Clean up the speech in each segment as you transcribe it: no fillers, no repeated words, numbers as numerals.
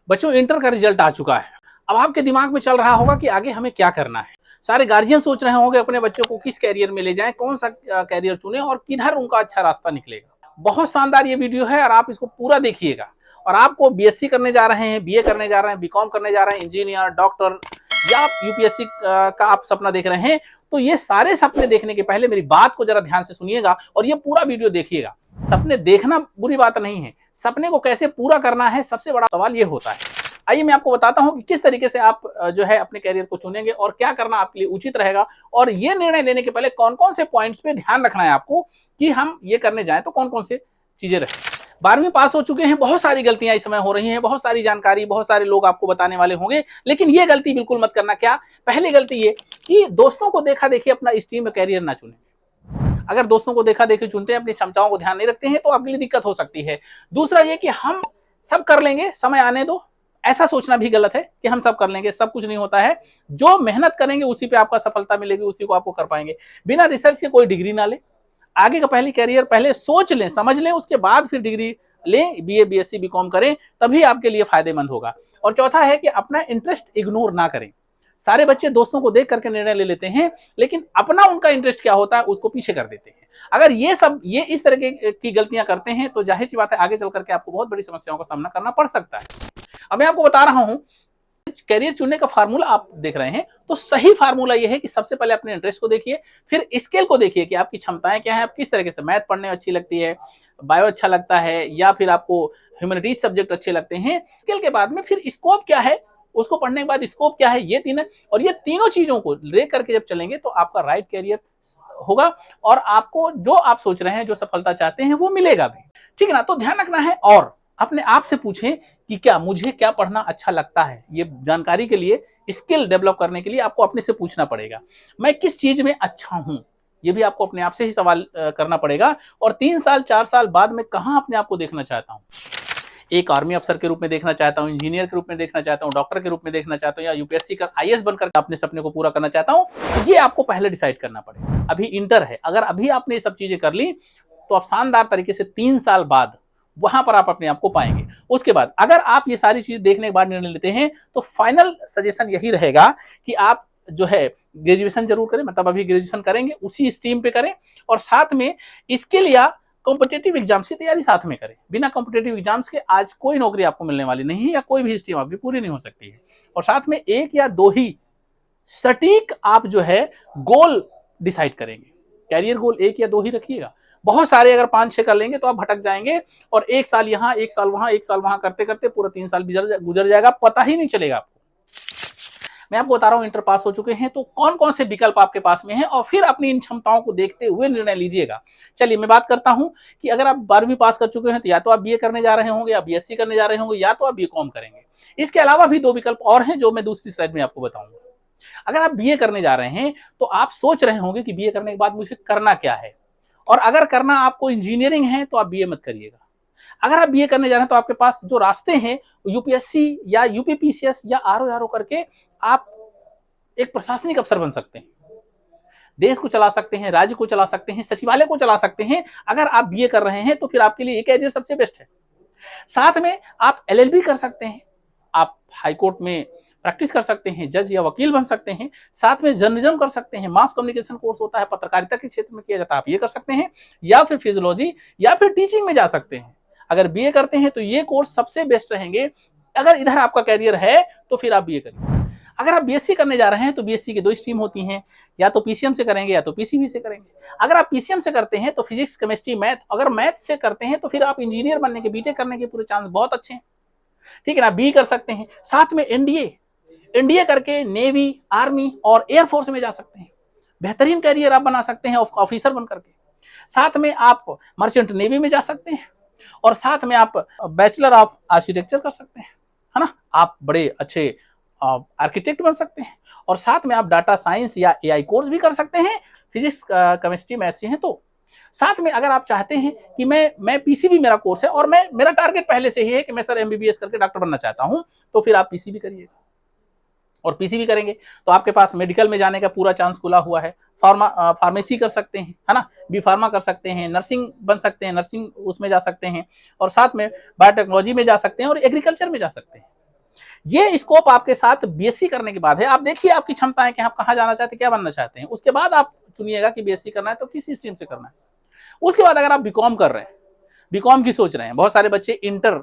बच्चों इंटर का रिजल्ट आ चुका है। अब आपके दिमाग में चल रहा होगा कि आगे हमें क्या करना है। सारे गार्जियन सोच रहे होंगे अपने बच्चों को किस कैरियर में ले जाएं, कौन सा कैरियर चुने और किधर उनका अच्छा रास्ता निकलेगा। बहुत शानदार ये वीडियो है और आप इसको पूरा देखिएगा। और आपको बीएससी करने जा रहे हैं, बीए करने जा रहे हैं, बीकॉम करने जा रहे हैं, इंजीनियर, डॉक्टर या आप यूपीएससी का आप सपना देख रहे हैं, तो ये सारे सपने देखने के पहले मेरी बात को जरा ध्यान से सुनिएगा और ये पूरा वीडियो देखिएगा। सपने देखना बुरी बात नहीं है, सपने को कैसे पूरा करना है सबसे बड़ा सवाल ये होता है। आइए मैं आपको बताता हूं कि किस तरीके से आप जो है अपने कैरियर को चुनेंगे और क्या करना आपके लिए उचित रहेगा, और ये निर्णय लेने के पहले कौन कौन से पॉइंट्स पे ध्यान रखना है आपको कि हम ये करने जाएं तो कौन कौन से चीजें रहे। 12वीं पास हो चुके हैं, बहुत सारी गलतियां इस समय हो रही हैं, बहुत सारी जानकारी बहुत सारे लोग आपको बताने वाले होंगे, लेकिन ये गलती बिल्कुल मत करना। क्या? पहली गलती ये कि दोस्तों को देखा देखी अपना स्ट्रीम में कैरियर ना चुने। अगर दोस्तों को देखा देखी चुनते हैं, अपनी क्षमताओं को ध्यान नहीं रखते हैं, तो आपके लिए दिक्कत हो सकती है। दूसरा ये कि हम सब कर लेंगे, समय आने दो, ऐसा सोचना भी गलत है कि हम सब कर लेंगे। सब कुछ नहीं होता है, जो मेहनत करेंगे उसी पे आपका सफलता मिलेगी, उसी को आपको कर पाएंगे। बिना रिसर्च के कोई डिग्री ना ले, आगे का पहली कैरियर पहले सोच लें, समझ लें, उसके बाद फिर डिग्री लें, बीए बीएससी बीकॉम करें, तभी आपके लिए फायदेमंद होगा। और चौथा है कि अपना इंटरेस्ट इग्नोर ना करें। सारे बच्चे दोस्तों को देख करके निर्णय ले लेते हैं, लेकिन अपना उनका इंटरेस्ट क्या होता है उसको पीछे कर देते हैं। अगर ये इस तरह की गलतियां करते हैं तो जाहिर सी बात है आगे चल करके आपको बहुत बड़ी समस्याओं का सामना करना पड़ सकता है। अब मैं आपको बता रहा हूं, कैरियर चुनने का फार्मूला आप देख रहे हैं, तो सही फार्मूला यह है कि सबसे पहले अपने इंटरेस्ट को देखिए, फिर स्किल को देखिए कि आपकी क्षमताएं क्या है, आप किस तरीके से, मैथ पढ़ने अच्छी लगती है, बायो अच्छा लगता है, या फिर आपको ह्यूमैनिटीज सब्जेक्ट अच्छे लगते हैं। स्किल के बाद में फिर स्कोप क्या है, उसको पढ़ने के बाद स्कोप क्या है, ये तीन है। और ये तीनों चीजों को लेकर के जब चलेंगे तो आपका राइट कैरियर होगा और आपको जो आप सोच रहे हैं, जो सफलता चाहते हैं, वो मिलेगा भी। ठीक है ना? तो ध्यान रखना है और अपने आप से पूछें कि क्या मुझे क्या पढ़ना अच्छा लगता है। ये जानकारी के लिए, स्किल डेवलप करने के लिए आपको अपने से पूछना पड़ेगा, मैं किस चीज में अच्छा हूं। ये भी आपको अपने आप से ही सवाल करना पड़ेगा। और 3 साल 4 साल बाद में कहां अपने आप को देखना चाहता हूं। एक आर्मी अफसर के रूप में देखना चाहता हूं, इंजीनियर के रूप में देखना चाहता हूं, डॉक्टर के रूप में देखना चाहता हूं, या यूपीएससी का आईएएस बनकर अपने सपने को पूरा करना चाहता हूं। ये आपको पहले डिसाइड करना पड़ेगा। अभी इंटर है, अगर अभी आपने ये सब चीजें कर ली तो आप शानदार तरीके से 3 साल बाद वहां पर आप अपने आप को पाएंगे। उसके बाद अगर आप ये सारी चीज देखने के बाद निर्णय लेते हैं तो फाइनल सजेशन यही रहेगा कि आप जो है ग्रेजुएशन जरूर करें, मतलब अभी ग्रेजुएशन करेंगे उसी स्ट्रीम पे करें, और साथ में स्किल या कॉम्पिटेटिव एग्जाम्स की तैयारी साथ में करें। बिना कॉम्पिटेटिव एग्जाम्स के आज कोई नौकरी आपको मिलने वाली नहीं है, या कोई भी स्ट्रीम आपकी पूरी नहीं हो सकती है। और साथ में 1 या 2 ही सटीक आप जो है गोल डिसाइड करेंगे। कैरियर गोल 1 या 2 ही रखिएगा। बहुत सारे अगर 5-6 कर लेंगे तो आप भटक जाएंगे, और 1 साल यहां, 1 साल वहां, 1 साल वहां करते करते पूरा 3 साल गुजर जाएगा, पता ही नहीं चलेगा आपको। मैं आपको बता रहा हूं, इंटर पास हो चुके हैं तो कौन कौन से विकल्प आपके पास में हैं, और फिर अपनी इन क्षमताओं को देखते हुए निर्णय लीजिएगा। चलिए मैं बात करता हूं कि अगर आप 12वीं पास कर चुके हैं तो या तो आप बीए करने जा रहे होंगे, या बीएससी करने जा रहे होंगे, या तो आप बीकॉम करेंगे। इसके अलावा भी 2 विकल्प और हैं जो मैं दूसरी स्लाइड में आपको बताऊंगा। अगर आप बीए करने जा रहे हैं तो आप सोच रहे होंगे कि बीए करने के बाद मुझे करना क्या है, और अगर करना आपको इंजीनियरिंग है तो आप बीए मत करिएगा। अगर आप बीए करने जा रहे हैं तो आपके पास जो रास्ते हैं, यूपीएससी या यूपीपीसीएस या आरओ करके आप एक प्रशासनिक अफसर बन सकते हैं, देश को चला सकते हैं, राज्य को चला सकते हैं, सचिवालय को चला सकते हैं। अगर आप बीए कर रहे हैं तो फिर आपके लिए ये कैरियर सबसे बेस्ट है। साथ में आप एलएलबी कर सकते हैं, आप हाईकोर्ट में प्रैक्टिस कर सकते हैं, जज या वकील बन सकते हैं। साथ में जर्नलिज्म कर सकते हैं, मास कम्युनिकेशन कोर्स होता है, पत्रकारिता के क्षेत्र में किया जाता है, आप ये कर सकते हैं। या फिर फिजियोलॉजी या फिर टीचिंग में जा सकते हैं। अगर बीए करते हैं तो ये कोर्स सबसे बेस्ट रहेंगे। अगर इधर आपका कैरियर है तो फिर आप बीए करिए। अगर आप बीएससी करने जा रहे हैं तो बीएससी की 2 स्ट्रीम होती हैं, या तो पीसीएम से करेंगे या तो पीसीबी से करेंगे। अगर आप पीसीएम से करते हैं तो फिजिक्स, केमिस्ट्री, मैथ, अगर मैथ से करते हैं तो फिर आप इंजीनियर बनने के, बीटेक करने के पूरे चांस बहुत अच्छे हैं। ठीक है ना? बी कर सकते हैं। साथ में एनडीए करके नेवी, आर्मी और एयरफोर्स में जा सकते हैं। बेहतरीन कैरियर आप बना सकते हैं ऑफिसर बन करके। साथ में आप मर्चेंट नेवी में जा सकते हैं, और साथ में आप बैचलर ऑफ आर्किटेक्चर कर सकते हैं, है ना? आप बड़े अच्छे आर्किटेक्ट बन सकते हैं। और साथ में आप डाटा साइंस या एआई कोर्स भी कर सकते हैं, फिजिक्स, केमिस्ट्री, मैथ से हैं तो। साथ में अगर आप चाहते हैं कि मैं पीसीबी मेरा कोर्स है और मेरा टारगेट पहले से ही है कि मैं सर एमबीबीएस करके डॉक्टर बनना चाहता हूं, तो फिर आप पीसीबी करिएगा। और पीसीबी करेंगे तो आपके पास मेडिकल में जाने का पूरा चांस खुला हुआ है। फार्मेसी कर सकते हैं, है ना? बी फार्मा कर सकते हैं, नर्सिंग बन सकते हैं, नर्सिंग उसमें जा सकते हैं, और साथ में बायोटेक्नोलॉजी में जा सकते हैं, और एग्रीकल्चर में जा सकते हैं। ये स्कोप आपके साथ बीएससी करने के बाद है। आप देखिए आपकी क्षमताएं कि आप कहाँ जाना चाहते हैं, क्या बनना चाहते हैं, उसके बाद आप चुनिएगा कि बीएससी करना है तो किस स्ट्रीम से करना है। उसके बाद अगर आप बीकॉम कर रहे हैं, बीकॉम की सोच रहे हैं, बहुत सारे बच्चे इंटर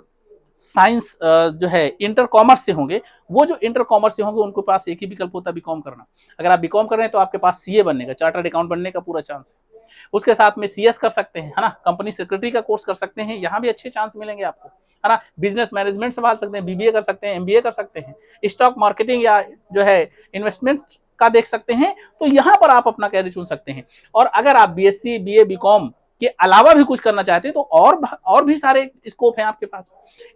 साइंस जो है इंटर कॉमर्स से होंगे, वो जो इंटर कॉमर्स से होंगे उनके पास एक ही विकल्प होता है बीकॉम करना। अगर आप बीकॉम कर रहे हैं तो आपके पास सीए बनने का, चार्टर्ड अकाउंट बनने का पूरा चांस है। उसके साथ में सीएस कर सकते हैं, है ना, कंपनी सेक्रेटरी का कोर्स कर सकते हैं, यहाँ भी अच्छे चांस मिलेंगे आपको, है ना। बिजनेस मैनेजमेंट संभाल सकते हैं, बीबीए कर सकते हैं, एमबीए कर सकते हैं, स्टॉक मार्केटिंग या जो है इन्वेस्टमेंट का देख सकते हैं। तो यहाँ पर आप अपना कैरियर चुन सकते हैं। और अगर आप बीएससी बीए बीकॉम के अलावा भी कुछ करना चाहते हैं तो और भी सारे स्कोप हैं आपके पास।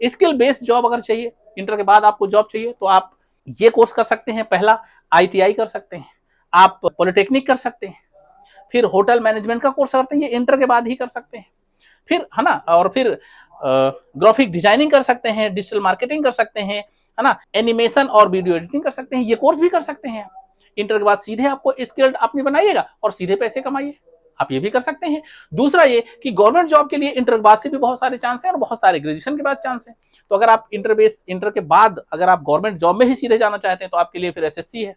स्किल बेस्ड जॉब अगर चाहिए, इंटर के बाद आपको जॉब चाहिए तो आप ये कोर्स कर सकते हैं। पहला आईटीआई कर सकते हैं, आप पॉलिटेक्निक कर सकते हैं, फिर होटल मैनेजमेंट का कोर्स करते हैं, ये इंटर के बाद ही कर सकते हैं। फिर है ना, और फिर ग्राफिक डिजाइनिंग कर सकते हैं, डिजिटल मार्केटिंग कर सकते हैं, है ना, एनिमेशन और वीडियो एडिटिंग कर सकते हैं, ये कोर्स भी कर सकते हैं। इंटर के बाद सीधे आपको स्किल्ड अपनी बनाइएगा और सीधे पैसे कमाइए, आप ये भी कर सकते हैं। दूसरा ये कि गवर्नमेंट जॉब के लिए इंटर के बाद से भी बहुत सारे चांस हैं और बहुत सारे ग्रेजुएशन के बाद चांस हैं। तो अगर आप इंटर के बाद अगर आप गवर्नमेंट जॉब में ही सीधे जाना चाहते हैं तो आपके लिए फिर एसएससी है,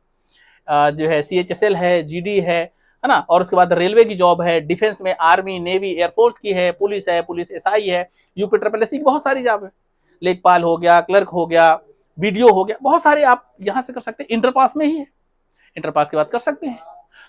जो है सीएचएसएल है, जीडी है ना, और उसके बाद रेलवे की जॉब है, डिफेंस में आर्मी नेवी एयरफोर्स की है, पुलिस एसआई है, यूपी ट्रिपल एससी की बहुत सारी जॉब है, लेखपाल हो गया, क्लर्क हो गया, वीडियो हो गया, बहुत सारे आप यहां से कर सकते हैं। इंटर पास में ही है, इंटर पास के बाद कर सकते हैं।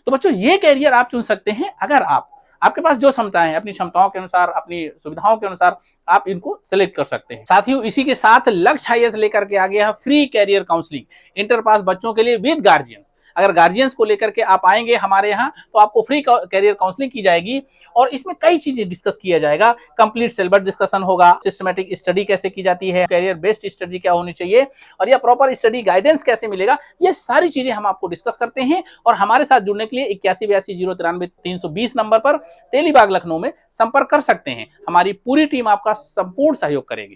तो बच्चों ये कैरियर आप चुन सकते हैं अगर आपके पास जो क्षमताएं हैं, अपनी क्षमताओं के अनुसार, अपनी सुविधाओं के अनुसार आप इनको सेलेक्ट कर सकते हैं। साथियों, इसी के साथ लक्ष्य आईएएस लेकर के आ गया है free career counselling inter pass बच्चों के लिए विद गार्जियंस। अगर गार्जियंस को लेकर के आप आएंगे हमारे यहाँ तो आपको फ्री कैरियर काउंसलिंग की जाएगी और इसमें कई चीजें डिस्कस किया जाएगा। कंप्लीट सिलेबस डिस्कशन होगा, सिस्टमेटिक स्टडी कैसे की जाती है, कैरियर बेस्ड स्टडी क्या होनी चाहिए और यह प्रॉपर स्टडी गाइडेंस कैसे मिलेगा, ये सारी चीजें हम आपको डिस्कस करते हैं। और हमारे साथ जुड़ने के लिए 8182039320 नंबर पर तेलीबाग लखनऊ में संपर्क कर सकते हैं। हमारी पूरी टीम आपका संपूर्ण सहयोग करेगी।